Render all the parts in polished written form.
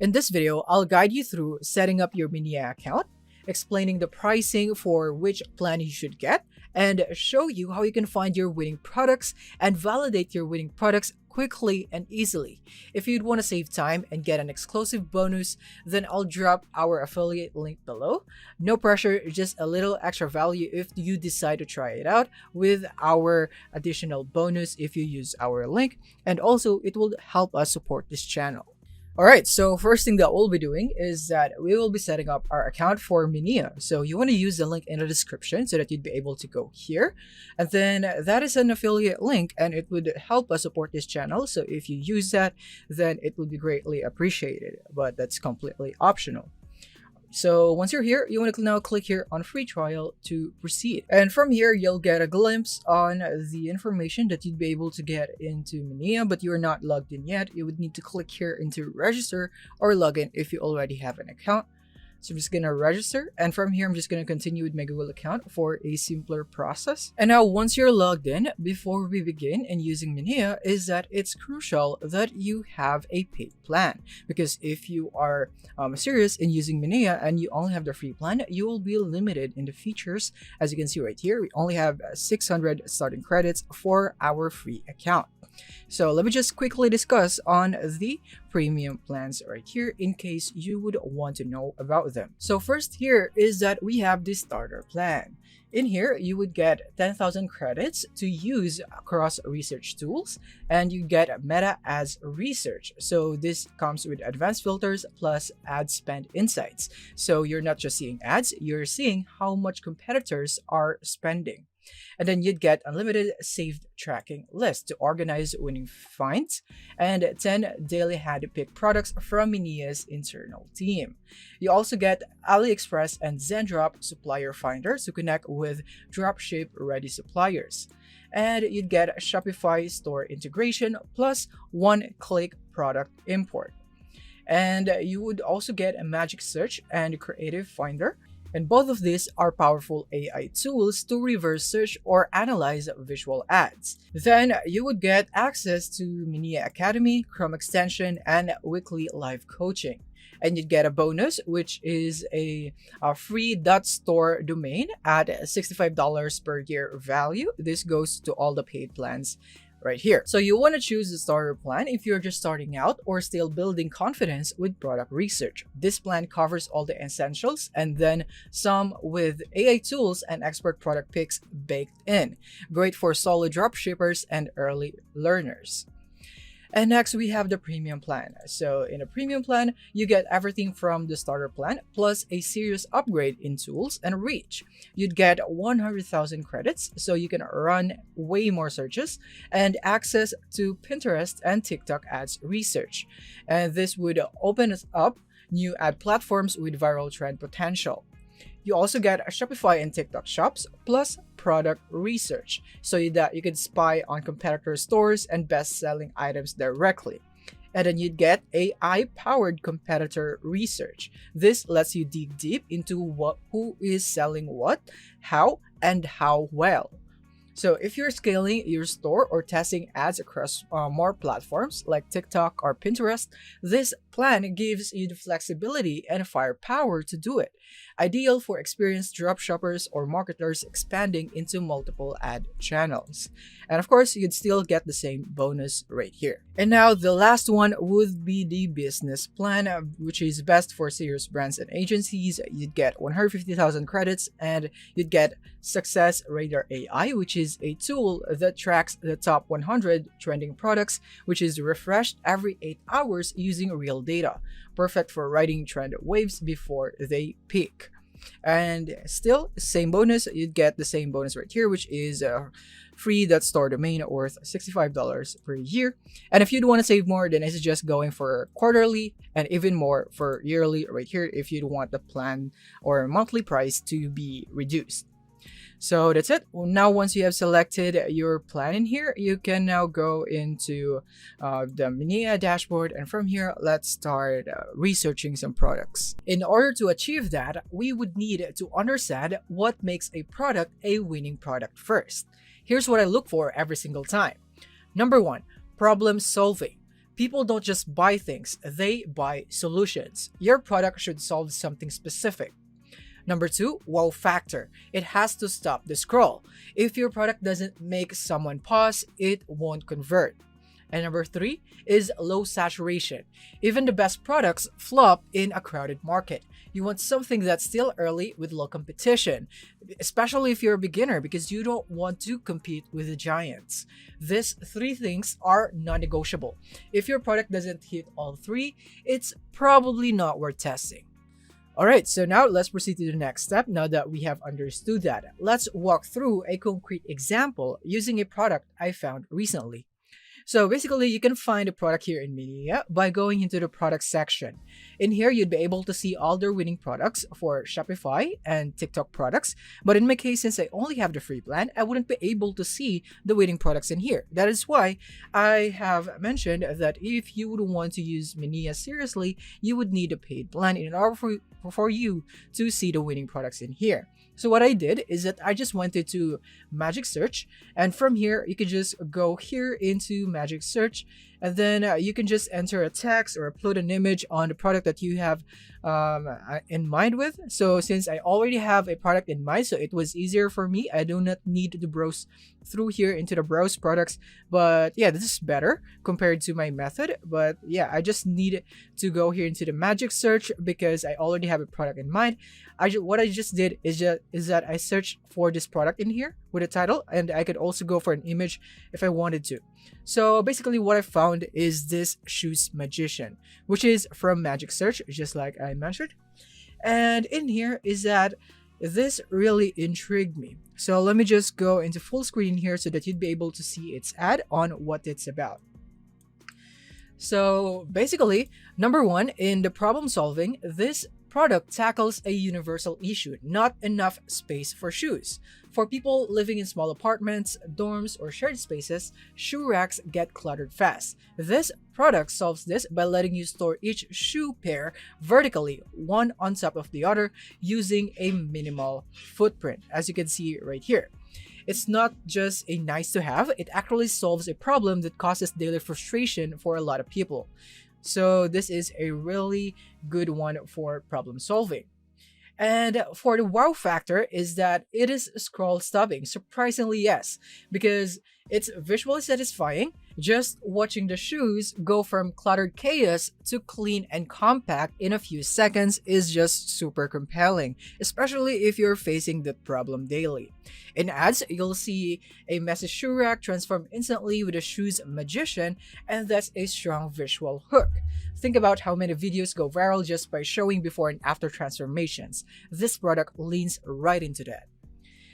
In this video, I'll guide you through setting up your Minea account, explaining the pricing for which plan you should get, and show you how you can find your winning products and validate your winning products quickly and easily. If you'd want to save time and get an exclusive bonus, then I'll drop our affiliate link below. No pressure, just a little extra value if you decide to try it out with our additional bonus if you use our link, and also it will help us support this channel. Alright, so first thing that we'll be doing is that we will be setting up our account for Minea. So you want to use the link in the description so that you'd be able to go here. And then that is an affiliate link and it would help us support this channel. So if you use that, then it would be greatly appreciated, but that's completely optional. So once you're here, you want to now click here on free trial to proceed. And from here, you'll get a glimpse on the information that you'd be able to get into Minea, but you're not logged in yet. You would need to click here into register or login if you already have an account. So I'm just going to register, and from here I'm just going to continue with my Google account for a simpler process. And now once you're logged in, before we begin in using Minea, is that it's crucial that you have a paid plan, because if you are serious in using Minea and you only have the free plan, you will be limited in the features. As you can see right here, we only have 600 starting credits for our free account. So let me just quickly discuss on the premium plans right here in case you would want to know about them. So first here is that we have the starter plan. In here, you would get 10,000 credits to use across research tools, and you get Meta Ads Research. So this comes with advanced filters plus ad spend insights. So you're not just seeing ads, you're seeing how much competitors are spending. And then you'd get unlimited saved tracking list to organize winning finds and 10 daily hand-picked products from Minea's internal team. You also get AliExpress and Zendrop supplier finders to connect with dropship ready suppliers. And you'd get a Shopify store integration plus one-click product import. And you would also get a magic search and creative finder. And both of these are powerful AI tools to reverse search or analyze visual ads. Then you would get access to Minea Academy, Chrome extension, and weekly live coaching. And you'd get a bonus, which is a free .store domain at $65 per year value. This goes to all the paid plans right here. So you want to choose the starter plan if you're just starting out or still building confidence with product research. This plan covers all the essentials and then some with AI tools and expert product picks baked in. Great for solo dropshippers and early learners. And next, we have the premium plan. So in a premium plan, you get everything from the starter plan plus a serious upgrade in tools and reach. You'd get 100,000 credits so you can run way more searches and access to Pinterest and TikTok ads research. And this would open us up new ad platforms with viral trend potential. You also get a Shopify and TikTok shops plus product research so that you can spy on competitor stores and best-selling items directly. And then you'd get AI-powered competitor research. This lets you dig deep into who is selling what, how, and how well. So if you're scaling your store or testing ads across more platforms like TikTok or Pinterest, this plan gives you the flexibility and firepower to do it. Ideal for experienced dropshippers or marketers expanding into multiple ad channels. And of course, you'd still get the same bonus right here. And now the last one would be the business plan, which is best for serious brands and agencies. You'd get 150,000 credits and you'd get Success Radar AI, which is a tool that tracks the top 100 trending products, which is refreshed every 8 hours using real data. Perfect for riding trend waves before they peak. And still, same bonus, you'd get the same bonus right here, which is a free .store domain worth $65 per year. And if you'd want to save more, then I suggest going for quarterly and even more for yearly right here if you'd want the plan or monthly price to be reduced. So that's it. Now, once you have selected your plan in here, you can now go into the Minea dashboard. And from here, let's start researching some products. In order to achieve that, we would need to understand what makes a product a winning product first. Here's what I look for every single time. Number one, problem solving. People don't just buy things, they buy solutions. Your product should solve something specific. Number two, wow factor. It has to stop the scroll. If your product doesn't make someone pause, it won't convert. And number three is low saturation. Even the best products flop in a crowded market. You want something that's still early with low competition, especially if you're a beginner, because you don't want to compete with the giants. These three things are non-negotiable. If your product doesn't hit all three, it's probably not worth testing. Alright, so now let's proceed to the next step. Now that we have understood that, let's walk through a concrete example using a product I found recently. So basically, you can find a product here in Minea by going into the product section. In here, you'd be able to see all their winning products for Shopify and TikTok products. But in my case, since I only have the free plan, I wouldn't be able to see the winning products in here. That is why I have mentioned that if you would want to use Minea seriously, you would need a paid plan in order for you to see the winning products in here. So what I did is that I just went into Magic Search, and from here you can just go here into Magic Search, and then you can just enter a text or upload an image on the product that you have in mind with. So since I already have a product in mind, so it was easier for me. I do not need to browse through here into the browse products, but yeah, this is better compared to my method. But yeah, I just need to go here into the Magic Search because I already have a product in mind. What I just did is that I searched for this product in here with a title, and I could also go for an image if I wanted to. So basically what I found is this Shoes Magician, which is from Magic Search, just like I mentioned. And in here is that this really intrigued me. So let me just go into full screen here so that you'd be able to see its ad on what it's about. So basically, number one, in the problem solving, this product tackles a universal issue: not enough space for shoes. For people living in small apartments, dorms, or shared spaces, shoe racks get cluttered fast. This product solves this by letting you store each shoe pair vertically, one on top of the other, using a minimal footprint, as you can see right here. It's not just a nice to have, it actually solves a problem that causes daily frustration for a lot of people. So this is a really good one for problem solving. And for the wow factor is that it is scroll stopping. Surprisingly, yes, because it's visually satisfying. Just watching the shoes go from cluttered chaos to clean and compact in a few seconds is just super compelling, especially if you're facing that problem daily. In ads, you'll see a messy shoe rack transform instantly with a Shoes Magician, and that's a strong visual hook. Think about how many videos go viral just by showing before and after transformations. This product leans right into that.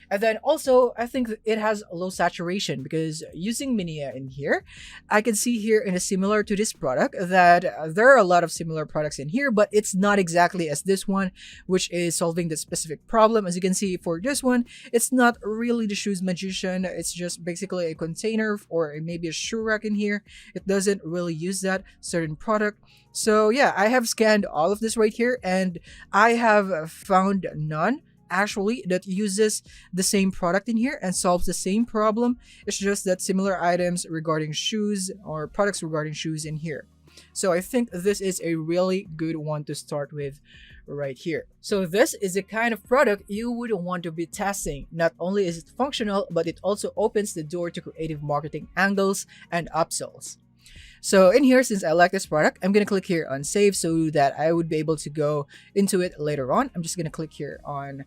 And then also, I think it has low saturation because using Minea in here, I can see here in a similar to this product that there are a lot of similar products in here, but it's not exactly as this one, which is solving the specific problem. As you can see for this one, it's not really the Shoes Magician. It's just basically a container or maybe a shoe rack in here. It doesn't really use that certain product. So yeah, I have scanned all of this right here, and I have found none actually that uses the same product in here and solves the same problem. It's just that similar items regarding shoes or products regarding shoes in here. So I think this is a really good one to start with right here. So this is the kind of product you would want to be testing. Not only is it functional, but it also opens the door to creative marketing angles and upsells. So in here, since I like this product, I'm going to click here on save so that I would be able to go into it later on. I'm just going to click here on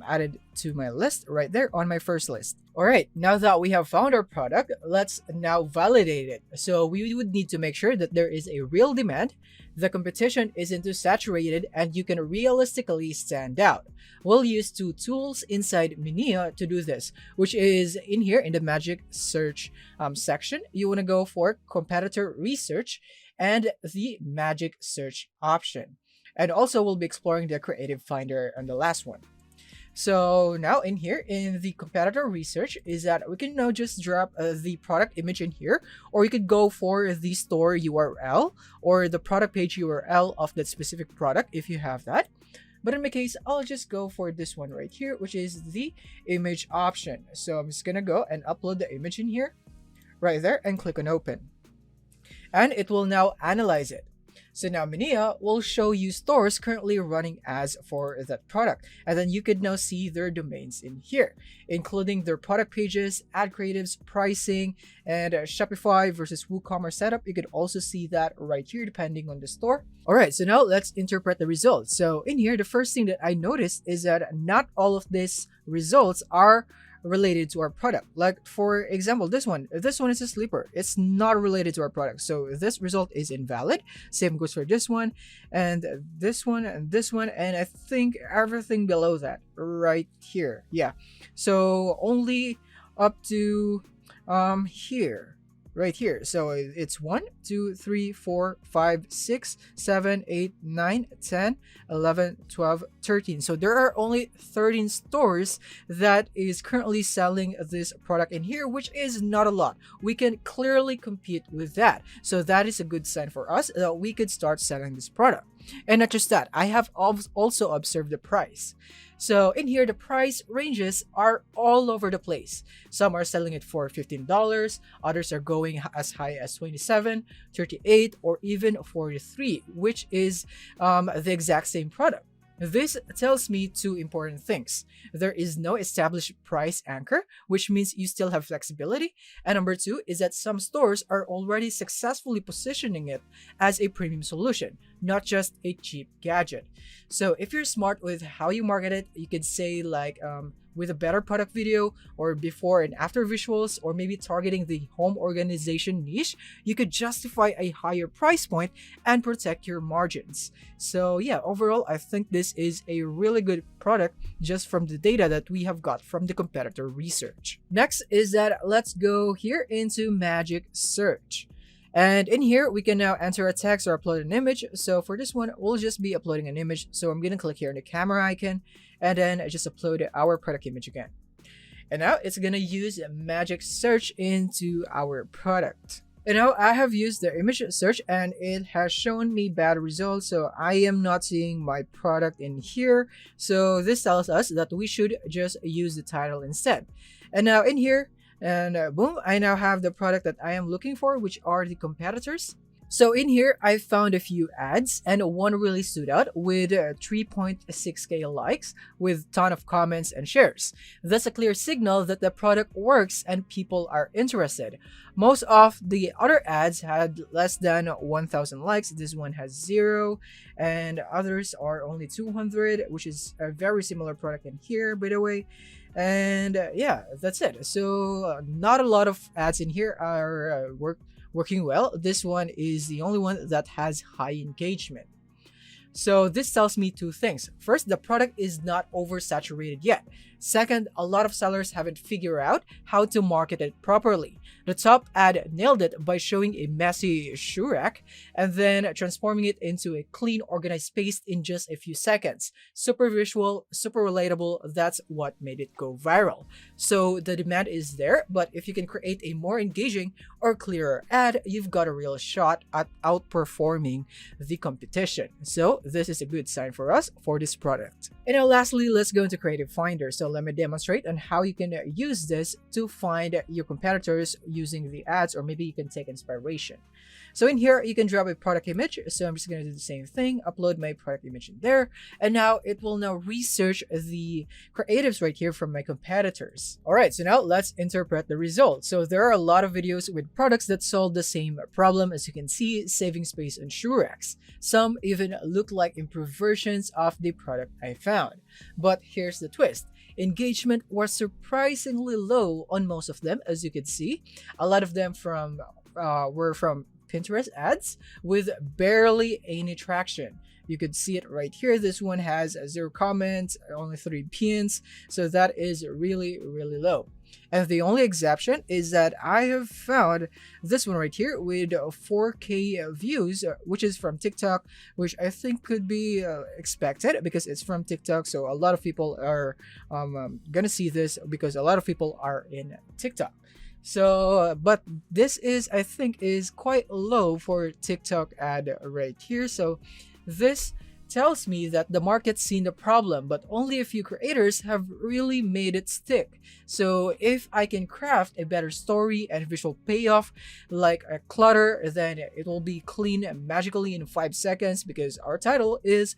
added to my list right there on my first list. All right, now that we have found our product, let's now validate it. So we would need to make sure that there is a real demand, the competition isn't too saturated, and you can realistically stand out. We'll use two tools inside Minea to do this, which is in here in the Magic Search section. You want to go for competitor research and the Magic Search option. And also we'll be exploring the Creative Finder on the last one. So now in here in the competitor research is that we can now just drop the product image in here, or you could go for the store URL or the product page URL of that specific product if you have that. But in my case, I'll just go for this one right here, which is the image option. So I'm just gonna go and upload the image in here right there and click on open. and it will now analyze it. So now Minea will show you stores currently running ads for that product. And then you could now see their domains in here, including their product pages, ad creatives, pricing, and Shopify versus WooCommerce setup. You could also see that right here depending on the store. All right, so now let's interpret the results. So in here, the first thing that I noticed is that not all of these results are related to our product. Like for example, this one is a sleeper. It's not related to our product, so this result is invalid. Same goes for this one and this one and this one, and I think everything below that right here. Yeah, so only up to here, right here. So it's 1 2 3 4 5 6 7 8 9 10 11 12 13. So there are only 13 stores that is currently selling this product in here, which is not a lot. We can clearly compete with that, so that is a good sign for us that we could start selling this product. And not just that, I have also observed the price. So in here, the price ranges are all over the place. Some are selling it for $15, others are going as high as $27, $38, or even $43, which is the exact same product. This tells me two important things. There is no established price anchor, which means you still have flexibility. And number two is that some stores are already successfully positioning it as a premium solution, not just a cheap gadget. So if you're smart with how you market it, you could say like with a better product video or before and after visuals, or maybe targeting the home organization niche, you could justify a higher price point and protect your margins. So yeah, overall, I think this is a really good product just from the data that we have got from the competitor research. Next is that let's go here into Magic Search. And in here, we can now enter a text or upload an image. So for this one, we'll just be uploading an image. So I'm going to click here on the camera icon and then just upload our product image again. And now it's going to use Magic Search into our product. And now I have used the image search and it has shown me bad results. So I am not seeing my product in here. So this tells us that we should just use the title instead. And now in here, and boom, I now have the product that I am looking for, which are the competitors. So in here, I found a few ads and one really stood out with 3.6k likes with ton of comments and shares. That's a clear signal that the product works and people are interested. Most of the other ads had less than 1,000 likes. This one has 0 and others are only 200, which is a very similar product in here, by the way. And yeah, that's it. So not a lot of ads in here are working well. This one is the only one that has high engagement. So this tells me two things. First, the product is not oversaturated yet. Second, a lot of sellers haven't figured out how to market it properly. The top ad nailed it by showing a messy shoe rack and then transforming it into a clean, organized space in just a few seconds. Super visual, super relatable. That's what made it go viral. So the demand is there, but if you can create a more engaging or clearer ad, you've got a real shot at outperforming the competition. So this is a good sign for us for this product. And now lastly, let's go into Creative Finder. So let me demonstrate on how you can use this to find your competitors using the ads, or maybe you can take inspiration. So in here, you can drop a product image. So I'm just going to do the same thing, upload my product image in there. And now it will now research the creatives right here from my competitors. All right, so now let's interpret the results. So there are a lot of videos with products that solve the same problem, as you can see, saving space on shoe racks. Some even look like improved versions of the product I found. But here's the twist. Engagement was surprisingly low on most of them, as you can see. A lot of them were from Pinterest ads with barely any traction. You could see it right here. This one has 0 comments, only 3 pins. So that is really, really low. And the only exception is that I have found this one right here with 4K views, which is from TikTok, which I think could be expected because it's from TikTok. So a lot of people are gonna see this because a lot of people are in TikTok. So, but this is, I think, is quite low for TikTok ad right here. So this tells me that the market's seen the problem, but only a few creators have really made it stick. So if I can craft a better story and visual payoff like a clutter, then it will be clean magically in 5 seconds, because our title is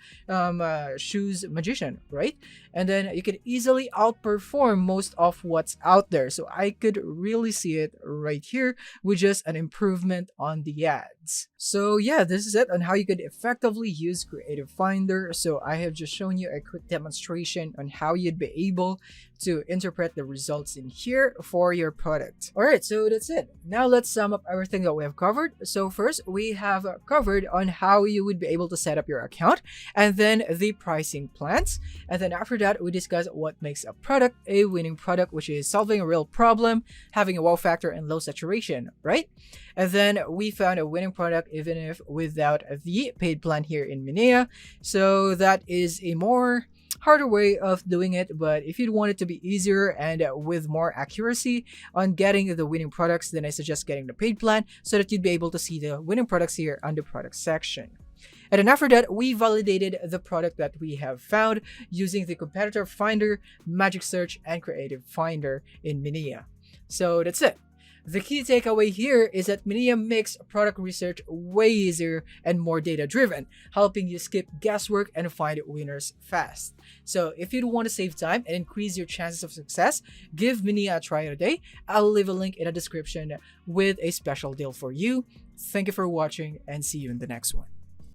Shoes Magician, right? And then you can easily outperform most of what's out there. So I could really see it right here with just an improvement on the ads. So yeah, this is it on how you could effectively use Creative Finder. So I have just shown you a quick demonstration on how you'd be able to interpret the results in here for your product. All right, so that's it. Now let's sum up everything that we have covered. So first, we have covered on how you would be able to set up your account, and then the pricing plans. And then after that, we discuss what makes a product a winning product, which is solving a real problem, having a wow factor, and low saturation, right? And then we found a winning product even if without the paid plan here in Minea. So that is a more harder way of doing it, but if you'd want it to be easier and with more accuracy on getting the winning products, then I suggest getting the paid plan so that you'd be able to see the winning products here on the product section. And then after that, we validated the product that we have found using the competitor finder, magic search, and creative finder in Minea. So that's it. The key takeaway here is that Minea makes product research way easier and more data-driven, helping you skip guesswork and find winners fast. So if you want to save time and increase your chances of success, give Minea a try today. I'll leave a link in the description with a special deal for you. Thank you for watching, and see you in the next one.